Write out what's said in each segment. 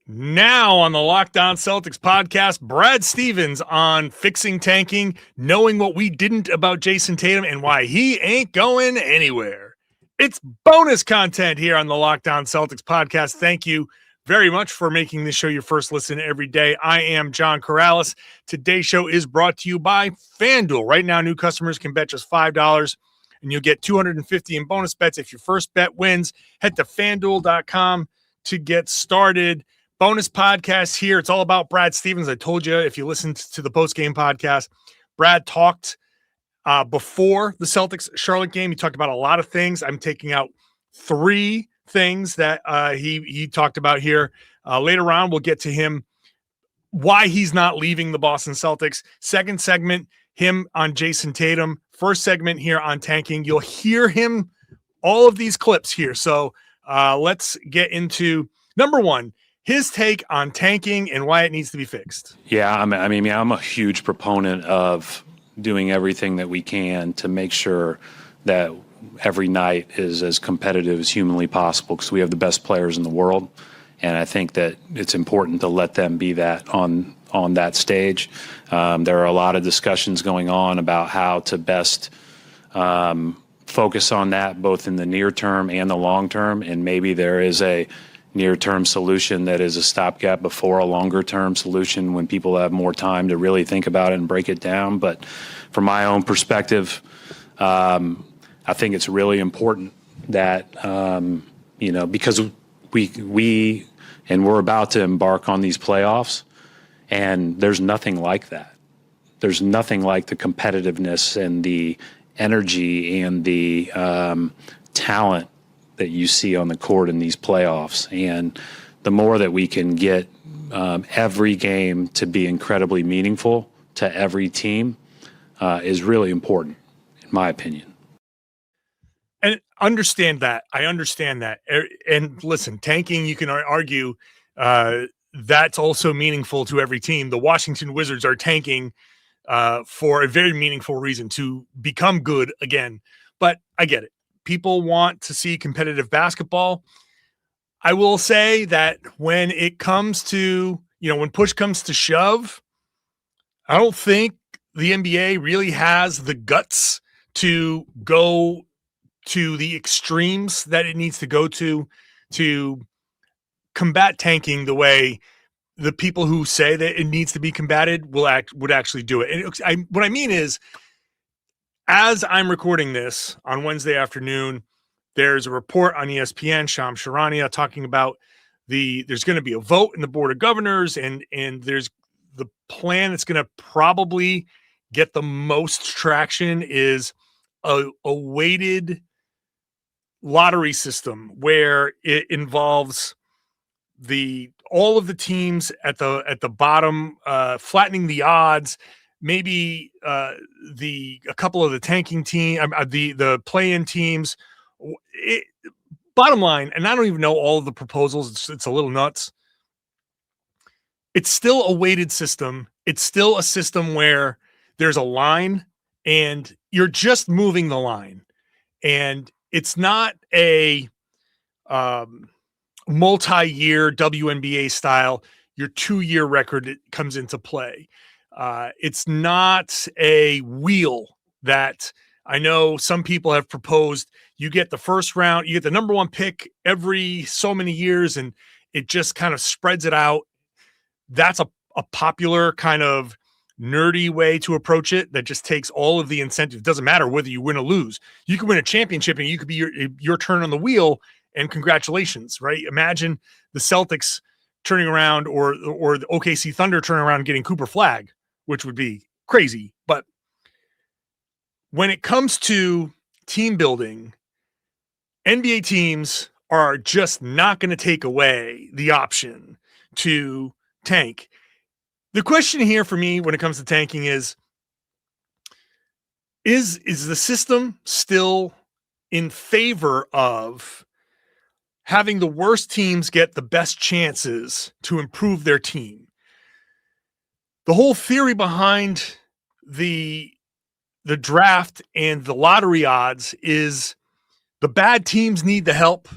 Now on the Locked On Celtics podcast, Brad Stevens on fixing tanking, knowing what we didn't about Jayson Tatum and why he ain't going anywhere. It's bonus content here on the Locked On Celtics podcast. Thank you very much for making this show your first listen every day. I am John Karalis. Today's show is brought to you by FanDuel. Right now, new customers can bet just $5 and you'll get $250 in bonus bets if your first bet wins. Head to FanDuel.com to get started. Bonus podcast here. It's all about Brad Stevens. I told you if you listened to the post-game podcast, Brad talked before the Celtics-Charlotte game. He talked about a lot of things. I'm taking out 3 things that he talked about here. Later on, we'll get to him, why he's not leaving the Boston Celtics. Second segment, him on Jayson Tatum. First segment here on tanking. You'll hear him, all of these clips here. So let's get into number one, his take on tanking and why it needs to be fixed. Yeah, I'm a huge proponent of doing everything that we can to make sure that every night is as competitive as humanly possible because we have the best players in the world. And I think that it's important to let them be that on that stage. There are a lot of discussions going on about how to best focus on that both in the near term and the long term. And maybe there is a near-term solution that is a stopgap before a longer-term solution when people have more time to really think about it and break it down. But from my own perspective, I think it's really important that, because we're about to embark on these playoffs, and there's nothing like that. There's nothing like the competitiveness and the energy and the talent that you see on the court in these playoffs. And the more that we can get every game to be incredibly meaningful to every team is really important, in my opinion. And understand that. I understand that. And listen, tanking, you can argue that's also meaningful to every team. The Washington Wizards are tanking for a very meaningful reason, to become good again. But I get it. People want to see competitive basketball. I will say that when it comes to, when push comes to shove, I don't think the NBA really has the guts to go to the extremes that it needs to go to combat tanking the way the people who say that it needs to be combated would actually do it. And what I mean is, as I'm recording this on Wednesday afternoon, there's a report on ESPN, Shams Charania, talking about there's going to be a vote in the Board of Governors, and there's the plan that's going to probably get the most traction is a weighted lottery system where it involves all of the teams at the bottom, flattening the odds. Maybe a couple of the tanking team, the play-in teams. Bottom line, and I don't even know all of the proposals. It's a little nuts. It's still a weighted system. It's still a system where there's a line, and you're just moving the line, and it's not a multi-year WNBA style. Your 2-year record comes into play. It's not a wheel that I know some people have proposed. You get the first round, you get the number 1 pick every so many years, and it just kind of spreads it out. That's a popular kind of nerdy way to approach it that just takes all of the incentive. It doesn't matter whether you win or lose. You could win a championship and you could be your turn on the wheel, and congratulations, right? Imagine the Celtics turning around or the OKC Thunder turning around and getting Cooper Flag, which would be crazy. But when it comes to team building, NBA teams are just not going to take away the option to tank. The question here for me when it comes to tanking is the system still in favor of having the worst teams get the best chances to improve their team? The whole theory behind the draft and the lottery odds is the bad teams need the help.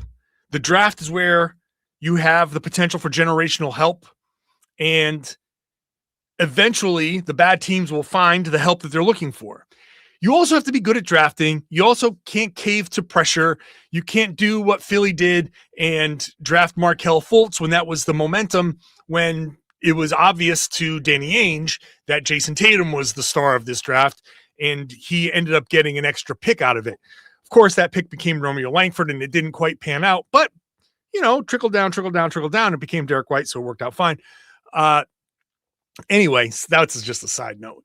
The draft is where you have the potential for generational help, and eventually the bad teams will find the help that they're looking for. You also have to be good at drafting. You also can't cave to pressure. You can't do what Philly did and draft Markelle Fultz when that was the momentum, when it was obvious to Danny Ainge that Jayson Tatum was the star of this draft, and he ended up getting an extra pick out of it. Of course, that pick became Romeo Langford, and it didn't quite pan out. But, trickle down. It became Derek White, so it worked out fine. Anyways, that's just a side note.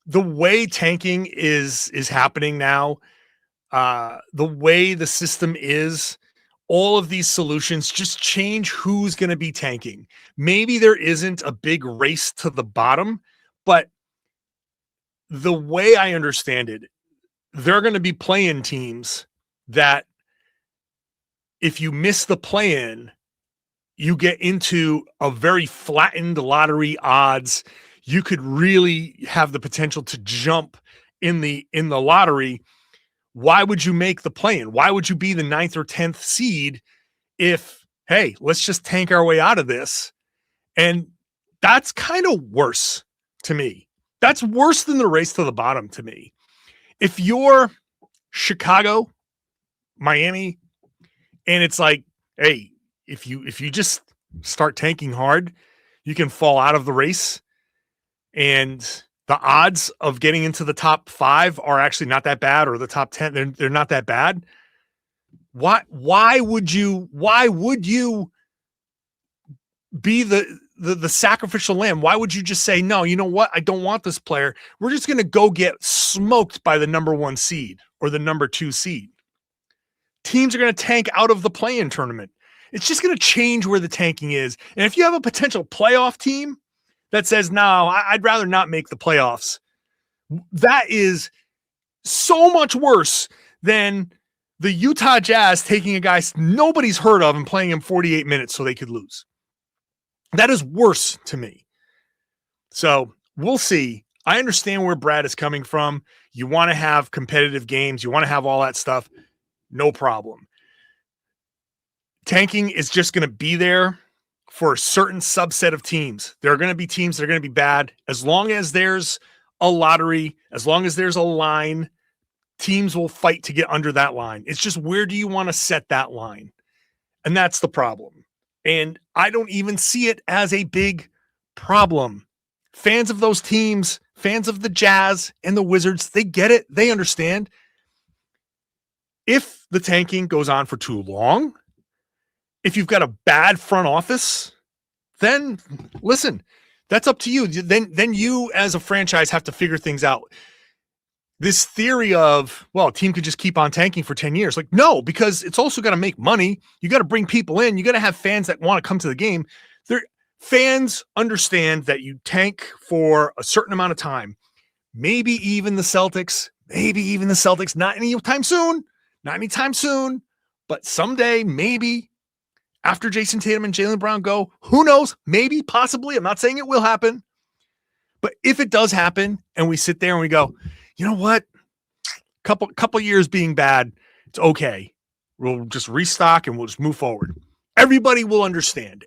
The way tanking is happening now, the way the system is, all of these solutions just change who's going to be tanking. Maybe there isn't a big race to the bottom, but the way I understand it, they're going to be play-in teams that if you miss the play-in, you get into a very flattened lottery odds. You could really have the potential to jump in the lottery. Why would you make the play-in? Why would you be the 9th or 10th seed if, hey, let's just tank our way out of this? And that's kind of worse to me. That's worse than the race to the bottom to me. If you're Chicago, Miami, and it's like, hey, if you just start tanking hard, you can fall out of the race. And the odds of getting into the top 5 are actually not that bad, or the top 10, they're not that bad. Why would you be the sacrificial lamb? Why would you just say, no, you know what? I don't want this player. We're just going to go get smoked by the number 1 seed or the number 2 seed. Teams are going to tank out of the play-in tournament. It's just going to change where the tanking is. And if you have a potential playoff team that says, no, I'd rather not make the playoffs, that is so much worse than the Utah Jazz taking a guy nobody's heard of and playing him 48 minutes so they could lose. That is worse to me. So we'll see. I understand where Brad is coming from. You want to have competitive games. You want to have all that stuff. No problem. Tanking is just going to be there for a certain subset of teams. There are going to be teams that are going to be bad. As long as there's a lottery, as long as there's a line, teams will fight to get under that line. It's just, where do you want to set that line? And that's the problem. And I don't even see it as a big problem. Fans of those teams, fans of the Jazz and the Wizards, they get it. They understand. If the tanking goes on for too long, if you've got a bad front office, then listen, that's up to you. Then you as a franchise have to figure things out. This theory of, well, a team could just keep on tanking for 10 years. Like, no, because it's also got to make money. You got to bring people in. You got to have fans that want to come to the game. Fans understand that you tank for a certain amount of time. Maybe even the Celtics, not anytime soon, but someday, maybe after Jayson Tatum and Jaylen Brown go, who knows? Maybe, possibly. I'm not saying it will happen, but if it does happen and we sit there and we go, you know what? Couple years being bad, it's okay. We'll just restock and we'll just move forward. Everybody will understand.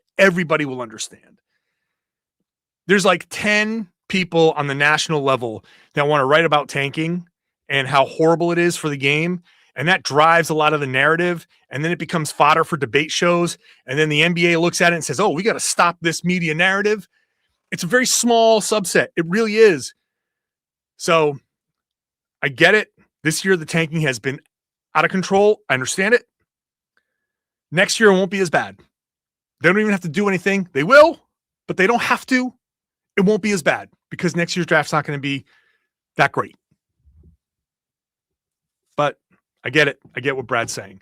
There's like 10 people on the national level that want to write about tanking and how horrible it is for the game. And that drives a lot of the narrative. And then it becomes fodder for debate shows. And then the NBA looks at it and says, oh, we got to stop this media narrative. It's a very small subset. It really is. So I get it. This year, the tanking has been out of control. I understand it. Next year, it won't be as bad. They don't even have to do anything. They will, but they don't have to. It won't be as bad because next year's draft's not going to be that great. But I get it. I get what Brad's saying.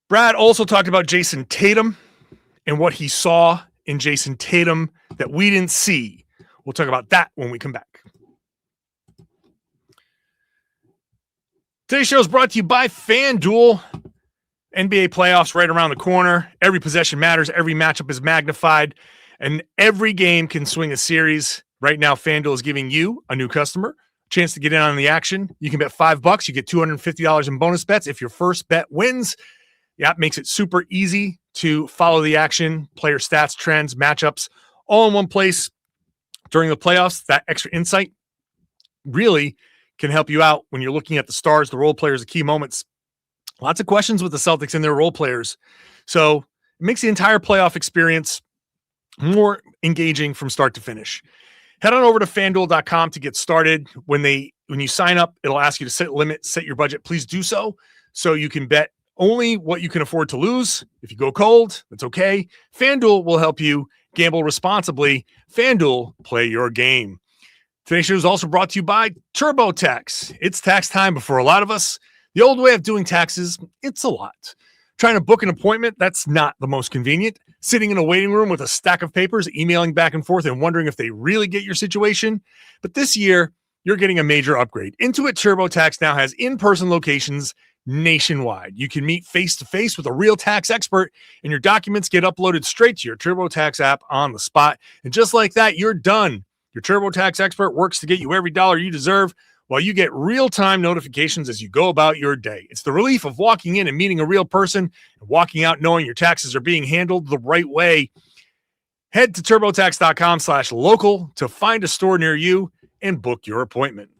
Brad also talked about Jayson Tatum and what he saw in Jayson Tatum that we didn't see. We'll talk about that when we come back. Today's show is brought to you by FanDuel. NBA playoffs right around the corner. Every possession matters. Every matchup is magnified. And every game can swing a series. Right now, FanDuel is giving you, a new customer, a chance to get in on the action. You can bet $5. You get $250 in bonus bets if your first bet wins. The app makes it super easy to follow the action, player stats, trends, matchups, all in one place during the playoffs. That extra insight really can help you out when you're looking at the stars, the role players, the key moments. Lots of questions with the Celtics and their role players. So it makes the entire playoff experience more engaging from start to finish. Head on over to FanDuel.com to get started. When you sign up, it'll ask you to set your budget. Please do so you can bet only what you can afford to lose. If you go cold, that's okay. FanDuel will help you gamble responsibly. FanDuel, play your game. Today's show is also brought to you by TurboTax. It's tax time, but for a lot of us, the old way of doing taxes, it's a lot. Trying to book an appointment, that's not the most convenient. Sitting in a waiting room with a stack of papers, emailing back and forth and wondering if they really get your situation. But this year, you're getting a major upgrade. Intuit TurboTax now has in-person locations nationwide. You can meet face-to-face with a real tax expert, and your documents get uploaded straight to your TurboTax app on the spot. And just like that, you're done. Your TurboTax expert works to get you every dollar you deserve, while you get real-time notifications as you go about your day. It's the relief of walking in and meeting a real person and walking out knowing your taxes are being handled the right way. Head to TurboTax.com/local to find a store near you and book your appointment.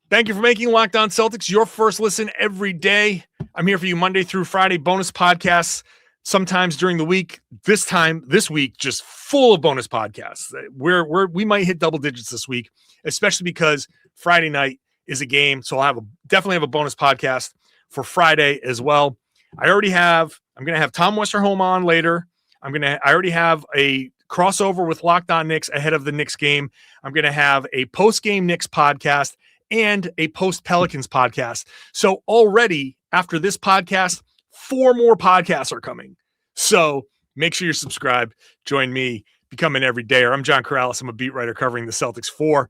Thank you for making Locked On Celtics your first listen every day. I'm here for you Monday through Friday, bonus podcasts, sometimes during the week. This week, just full of bonus podcasts. We might hit double digits this week, especially because Friday night is a game. So I'll definitely have a bonus podcast for Friday as well. I'm going to have Tom Westerholm on later. I already have a crossover with Locked On Knicks ahead of the Knicks game. I'm going to have a post-game Knicks podcast and a post-Pelicans podcast. So already after this podcast, 4 more podcasts are coming. So make sure you're subscribed. Join me, become an everydayer. I'm John Karalis. I'm a beat writer covering the Celtics for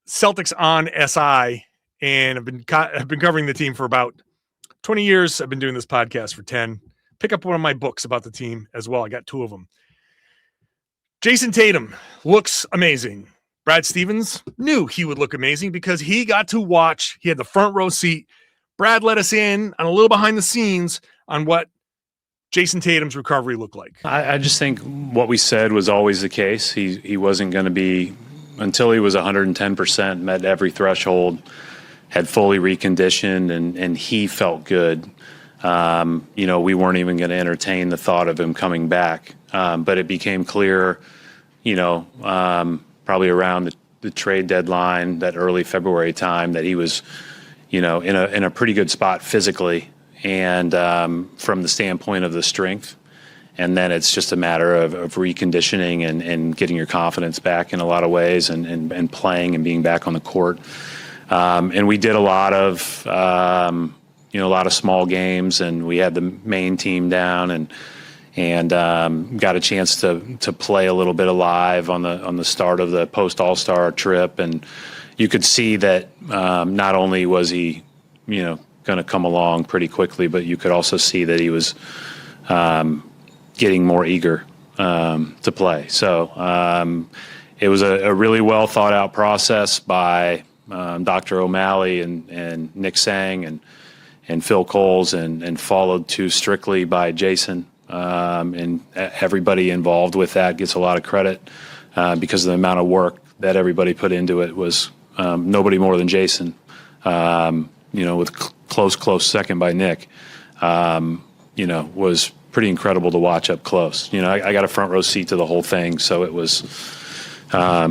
Celtics on SI, and I've been covering the team for about 20 years. I've been doing this podcast for 10. Pick up one of my books about the team as well. I got 2 of them. Jayson Tatum looks amazing. Brad Stevens knew he would look amazing because he got to watch. He had the front row seat. Brad let us in on a little behind the scenes on what Jayson Tatum's recovery looked like. I just think what we said was always the case. He wasn't going to be, until he was 110%, met every threshold, had fully reconditioned, and he felt good. We weren't even going to entertain the thought of him coming back. But it became clear, probably around the trade deadline, that early February time, that he was, in a pretty good spot physically and from the standpoint of the strength. And then it's just a matter of reconditioning and getting your confidence back in a lot of ways and playing and being back on the court. And we did a lot of, a lot of small games, and we had the main team down and got a chance to play a little bit of live on the start of the post All-Star trip. And you could see that not only was he, going to come along pretty quickly, but you could also see that he was getting more eager to play. So it was a really well thought out process by Dr. O'Malley and Nick Sang and Phil Coles, and followed too strictly by Jayson. And everybody involved with that gets a lot of credit because of the amount of work that everybody put into it. Was nobody more than Jayson, with close second by Nick, was pretty incredible to watch up close. I got a front row seat to the whole thing, so it was, I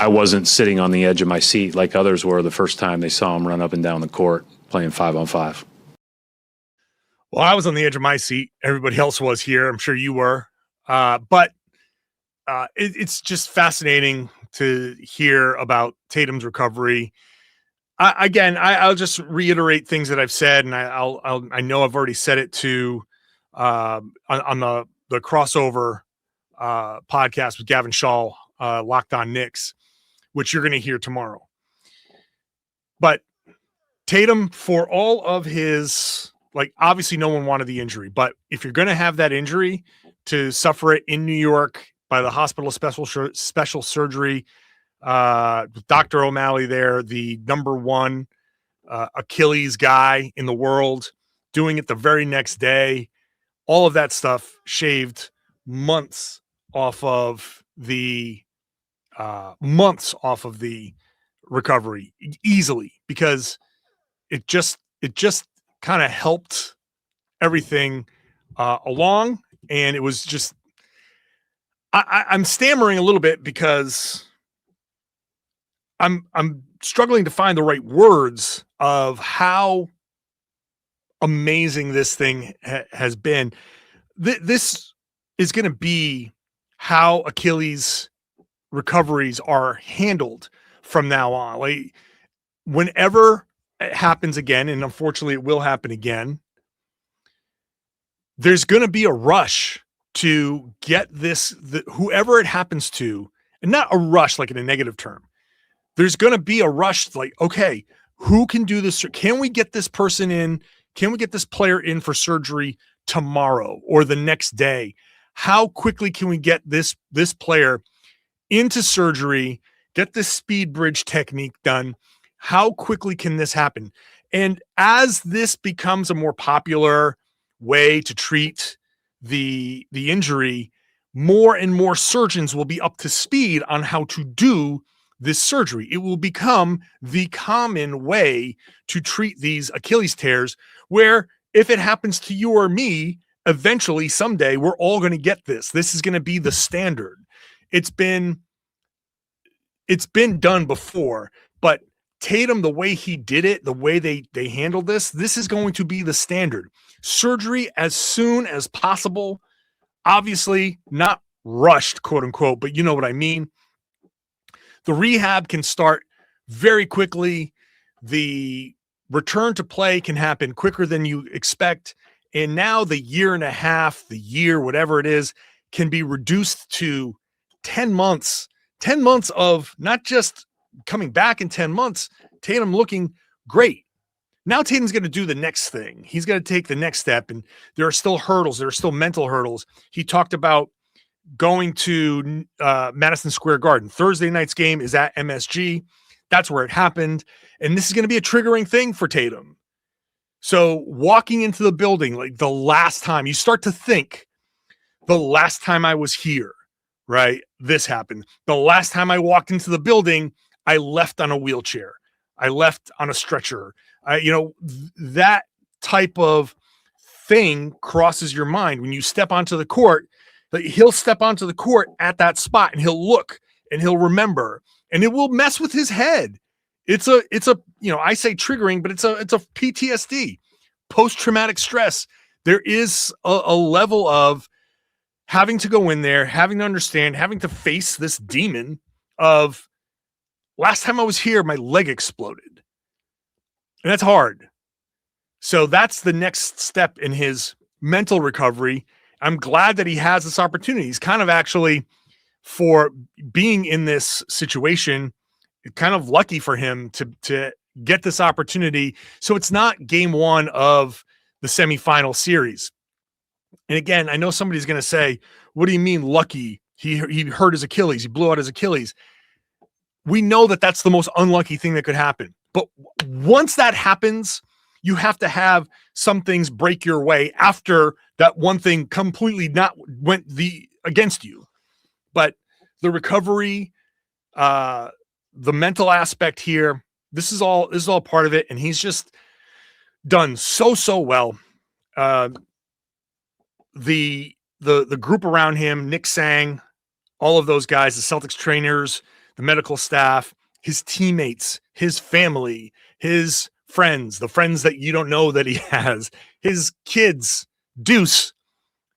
wasn't sitting on the edge of my seat like others were the first time they saw him run up and down the court playing 5-on-5. Well, I was on the edge of my seat. Everybody else was here. I'm sure you were. But it's just fascinating to hear about Tatum's recovery. I'll just reiterate things that I've said, and I know I've already said it to on the crossover podcast with Gavin Shaw, Locked On Knicks, which you're going to hear tomorrow. But Tatum, for all of his, obviously no one wanted the injury, but if you're going to have that injury, to suffer it in New York by the hospital special surgery, Dr. O'Malley there, the number one Achilles guy in the world, doing it the very next day. All of that stuff shaved months off of the recovery easily, because it just kind of helped everything along. And it was just, I'm stammering a little bit because I'm struggling to find the right words of how amazing this thing has been. This is going to be how Achilles recoveries are handled from now on. Like, whenever it happens again, and unfortunately it will happen again, there's going to be a rush to get whoever it happens to, and not a rush like in a negative term. There's going to be a rush like, okay, who can do this? Can we get this person in? Can we get this player in for surgery tomorrow or the next day? How quickly can we get this player into surgery, get this speed bridge technique done? How quickly can this happen? And as this becomes a more popular way to treat the injury, more and more surgeons will be up to speed on how to do this surgery. It will become the common way to treat these Achilles tears, where if it happens to you or me, eventually someday we're all going to get this. This is going to be the standard. It's been done before, but Tatum, the way he did it, the way they handled this is going to be the standard. Surgery as soon as possible. Obviously not rushed, quote unquote, but you know what I mean. The rehab can start very quickly. The return to play can happen quicker than you expect. And now the year and a half, whatever it is, can be reduced to 10 months. 10 months of not just coming back in 10 months, Tatum looking great. Now Tatum's going to do the next thing. He's going to take the next step. And there are still hurdles. There are still mental hurdles. He talked about going to Madison Square Garden. Thursday night's game is at MSG. That's where it happened. And this is going to be a triggering thing for Tatum. So walking into the building, like the last time, you start to think, the last time I was here, right, this happened. The last time I walked into the building, I left on a wheelchair. I left on a stretcher. That type of thing crosses your mind when you step onto the court. He'll step onto the court at that spot and he'll look and he'll remember, and it will mess with his head. It's a I say triggering, but it's a PTSD, post-traumatic stress. There is a level of having to go in there, having to understand, having to face this demon of, last time I was here, my leg exploded. And that's hard. So that's the next step in his mental recovery. I'm glad that he has this opportunity. He's kind of actually, for being in this situation, kind of lucky for him to get this opportunity. So it's not game one of the semifinal series. And again, I know somebody's going to say, what do you mean lucky? He hurt his Achilles. He blew out his Achilles. We know that that's the most unlucky thing that could happen. But once that happens, you have to have some things break your way after that one thing completely went against you. But the recovery, the mental aspect here, this is all part of it. And he's just done so well. The group around him, Nick Sang, all of those guys, the Celtics trainers, the medical staff, his teammates, his family, his friends, the friends that you don't know that he has, his kids, Deuce,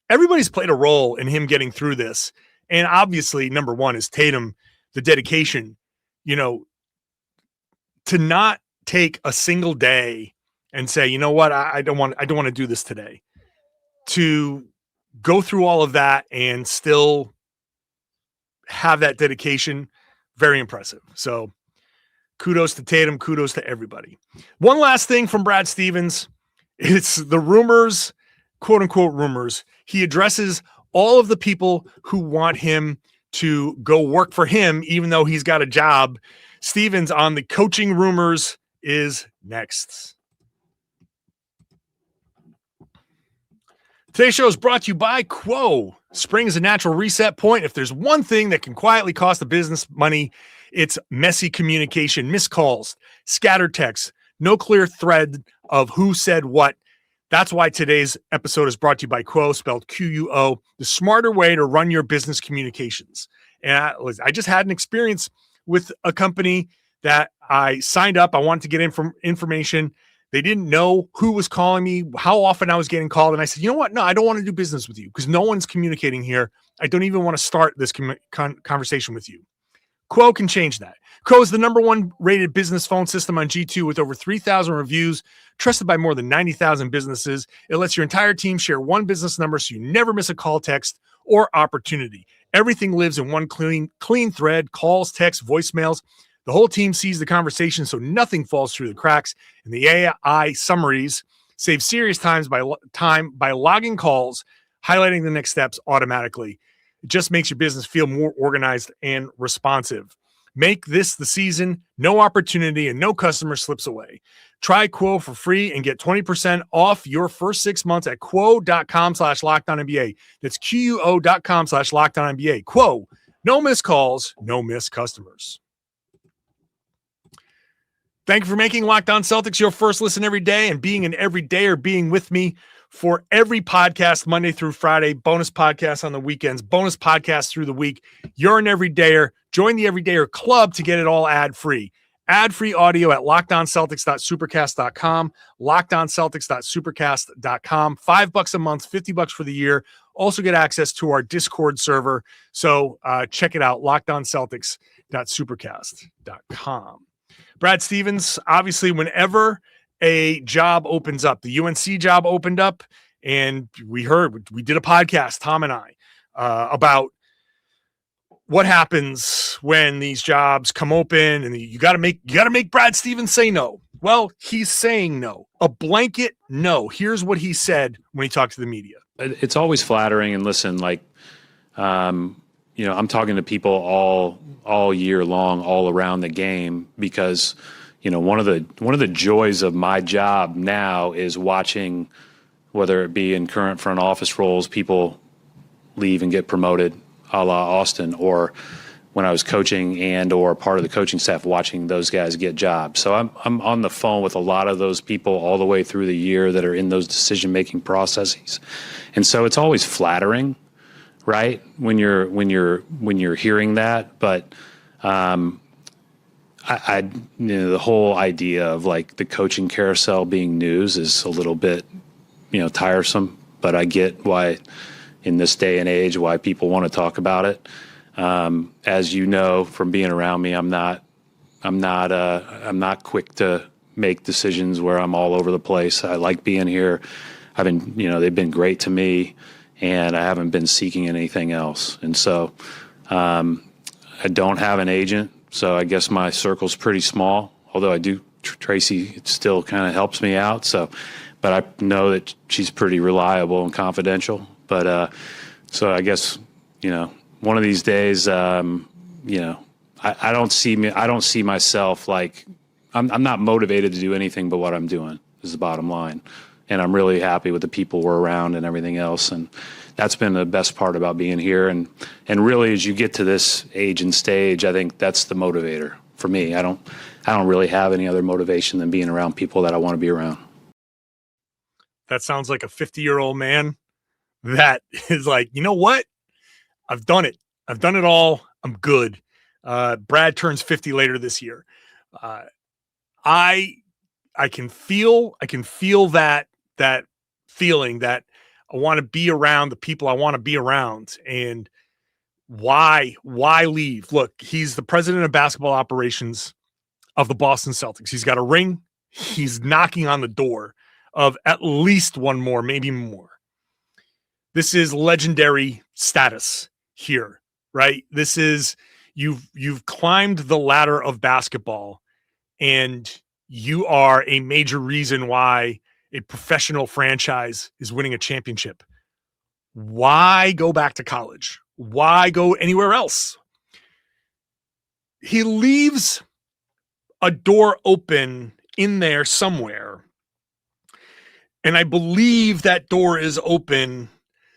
everybody's played a role in him getting through this. And obviously, number one is Tatum, the dedication, to not take a single day and say, you know what, I don't want to do this today. To go through all of that and still have that dedication, very impressive. So kudos to Tatum, kudos to everybody. One last thing from Brad Stevens. It's the rumors, quote unquote rumors. He addresses all of the people who want him to go work for him, even though he's got a job. Stevens on the coaching rumors is next. Today's show is brought to you by Quo. Spring is a natural reset point. If there's one thing that can quietly cost a business money, it's messy communication, missed calls, scattered texts, no clear thread of who said what. That's why today's episode is brought to you by Quo, spelled Quo, the smarter way to run your business communications. And I just had an experience with a company that I signed up. I wanted to get information. They didn't know who was calling me, how often I was getting called. And I said, you know what? No, I don't want to do business with you because no one's communicating here. I don't even want to start this conversation with you. Quo can change that. Quo is the #1 rated business phone system on G2 with over 3,000 reviews, trusted by more than 90,000 businesses. It lets your entire team share one business number so you never miss a call, text, or opportunity. Everything lives in one clean thread, calls, texts, voicemails. The whole team sees the conversation so nothing falls through the cracks, and the AI summaries save serious time by logging calls, highlighting the next steps automatically. It just makes your business feel more organized and responsive. Make this the season, no opportunity and no customer slips away. Try Quo for free and get 20% off your first 6 months at quo.com/LockedOnNBA. That's quo.com/LockedOnNBA. Quo, no missed calls, no missed customers. Thank you for making Locked On Celtics your first listen every day and being an everydayer, being with me for every podcast Monday through Friday, bonus podcasts on the weekends, bonus podcasts through the week. You're an everydayer. Join the Everydayer Club to get it all ad-free. Ad-free audio at lockedonceltics.supercast.com, lockedonceltics.supercast.com. $5 a month, $50 for the year. Also get access to our Discord server. So check it out, lockedonceltics.supercast.com. Brad Stevens, obviously, whenever a job opens up, the UNC job opened up, and we did a podcast, Tom and I, about what happens when these jobs come open, and you got to make Brad Stevens say no. Well, he's saying no, a blanket no. Here's what he said when he talked to the media. It's always flattering, and listen, like, I'm talking to people all year long, all around the game, because one of the joys of my job now is watching, whether it be in current front office roles, people leave and get promoted, a la Austin, or when I was coaching and or part of the coaching staff, watching those guys get jobs. So I'm on the phone with a lot of those people all the way through the year that are in those decision-making processes, and so it's always flattering, right, when you're hearing that. But the whole idea of like the coaching carousel being news is a little bit tiresome. But I get why, in this day and age, why people want to talk about it. As you know from being around me, I'm not quick to make decisions where I'm all over the place. I like being here. They've been great to me, and I haven't been seeking anything else. And so I don't have an agent, so I guess my circle's pretty small, although I do. Tracy still kind of helps me out. But I know that she's pretty reliable and confidential. But so I guess, one of these days, I don't see myself like, I'm not motivated to do anything but what I'm doing is the bottom line. And I'm really happy with the people we're around and everything else. And that's been the best part about being here. And really, as you get to this age and stage, I think that's the motivator for me. I don't really have any other motivation than being around people that I want to be around. That sounds like a 50-year-old man that is like, you know what? I've done it. I've done it all. I'm good. Brad turns 50 later this year. I can feel that feeling that I want to be around the people I want to be around. And why leave? Look, he's the president of basketball operations of the Boston Celtics. He's got a ring. He's knocking on the door of at least one more, maybe more. This is legendary status here, right? This is you've climbed the ladder of basketball, and you are a major reason why a professional franchise is winning a championship. Why go back to college? Why go anywhere else? He leaves a door open in there somewhere. And I believe that door is open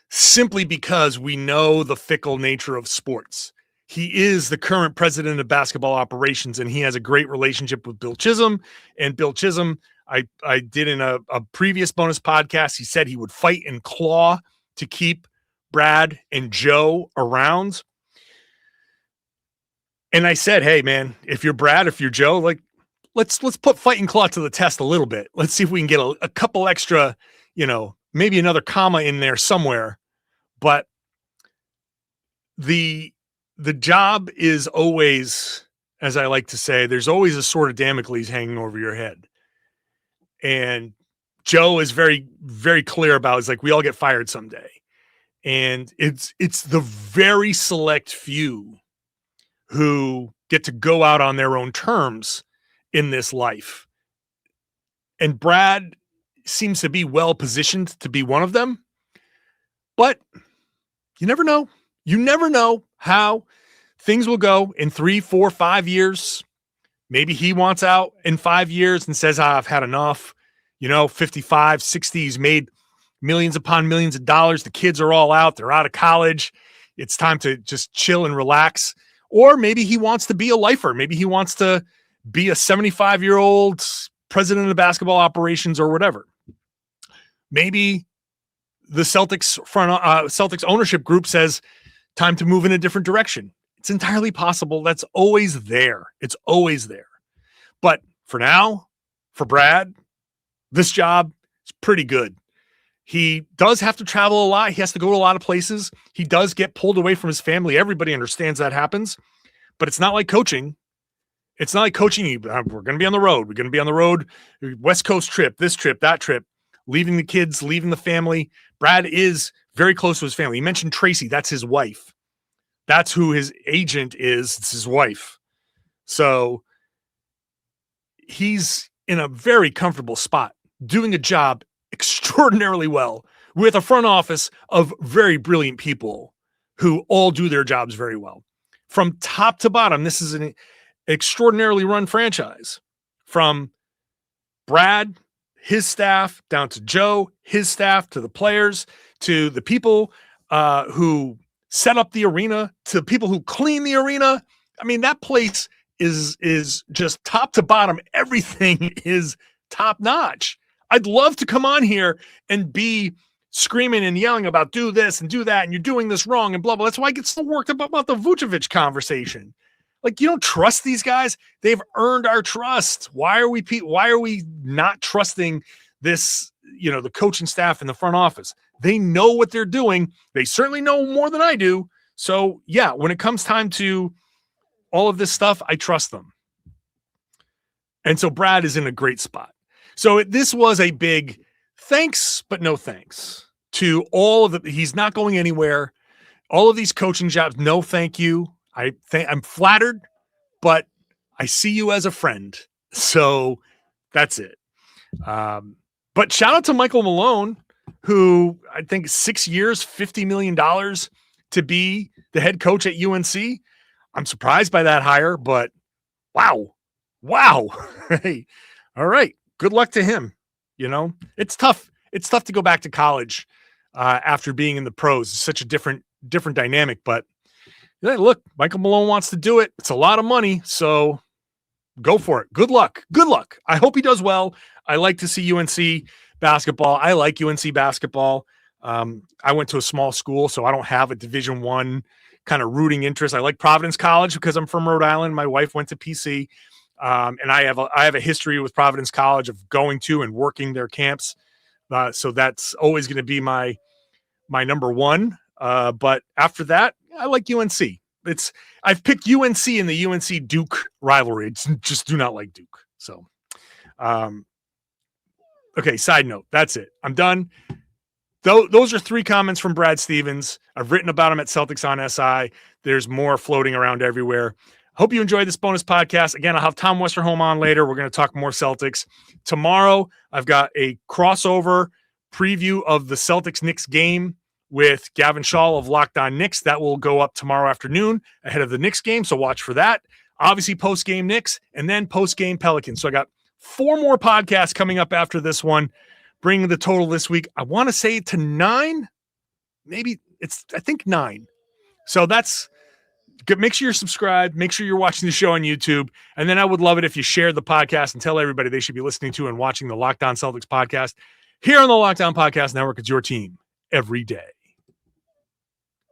simply because we know the fickle nature of sports. He is the current president of basketball operations, and he has a great relationship with Bill Chisholm. And Bill Chisholm, I did in a previous bonus podcast, he said he would fight and claw to keep Brad and Joe around. And I said, hey, man, if you're Brad, if you're Joe, like, let's put fight and claw to the test a little bit. Let's see if we can get a couple extra, maybe another comma in there somewhere. But the job is always, as I like to say, there's always a sword of Damocles hanging over your head. And Joe is very, very clear about, it's like, we all get fired someday. And it's the very select few who get to go out on their own terms in this life. And Brad seems to be well positioned to be one of them. But you never know. You never know how things will go in 3, 4, 5 years. Maybe he wants out in 5 years and says, I've had enough. 55, 60, he's made millions upon millions of dollars. The kids are all out. They're out of college. It's time to just chill and relax. Or maybe he wants to be a lifer. Maybe he wants to be a 75-year-old president of basketball operations or whatever. Maybe the Celtics ownership group says time to move in a different direction. It's entirely possible. That's always there. It's always there. But for now, for Brad, this job is pretty good. He does have to travel a lot. He has to go to a lot of places. He does get pulled away from his family. Everybody understands that happens, but it's not like coaching. It's not like coaching. We're going to be on the road. We're going to be on the road, West Coast trip, this trip, that trip, leaving the kids, leaving the family. Brad is very close to his family. He mentioned Tracy. That's his wife. That's who his agent is. It's his wife. So he's in a very comfortable spot, doing a job extraordinarily well with a front office of very brilliant people who all do their jobs very well. From top to bottom, this is an extraordinarily run franchise. From Brad, his staff, down to Joe, his staff, to the players, to the people who set up the arena, to the people who clean the arena. I mean, that place is just top to bottom. Everything is top notch. I'd love to come on here and be screaming and yelling about do this and do that, and you're doing this wrong and blah, blah. That's why I get so worked up about the Vucevic conversation. Like, you don't trust these guys. They've earned our trust. Why are we not trusting this, the coaching staff in the front office? They know what they're doing. They certainly know more than I do. So yeah, when it comes time to all of this stuff, I trust them. And so Brad is in a great spot. So this was a big thanks, but no thanks to all of he's not going anywhere. All of these coaching jobs, no thank you. I'm flattered, but I see you as a friend. So that's it. But shout out to Michael Malone, who I think 6 years, $50 million to be the head coach at UNC. I'm surprised by that hire, but wow. Hey, all right. Good luck to him. It's tough. It's tough to go back to college after being in the pros. It's such a different dynamic, but look, Michael Malone wants to do it. It's a lot of money, so go for it. Good luck. I hope he does well. I like to see UNC basketball. I like UNC basketball. I went to a small school, so I don't have a Division I kind of rooting interest. I like Providence College because I'm from Rhode Island. My wife went to PC. And I have a history with Providence College of going to and working their camps. So that's always going to be my number one. But after that, I like UNC. I've picked UNC in the UNC Duke rivalry. It's just do not like Duke. So, okay. Side note. That's it. I'm done. Those are 3 comments from Brad Stevens. I've written about him at Celtics on SI. There's more floating around everywhere. Hope you enjoyed this bonus podcast. Again, I'll have Tom Westerholm on later. We're going to talk more Celtics. Tomorrow, I've got a crossover preview of the Celtics-Knicks game with Gavin Shaw of Locked On Knicks. That will go up tomorrow afternoon ahead of the Knicks game, so watch for that. Obviously, post-game Knicks, and then post-game Pelicans. So I got 4 more podcasts coming up after this one, bringing the total this week. I want to say to 9. Maybe I think 9. So that's good. Make sure you're subscribed. Make sure you're watching the show on YouTube. And then I would love it if you shared the podcast and tell everybody they should be listening to and watching the Locked On Celtics podcast here on the Locked On Podcast Network. It's your team every day.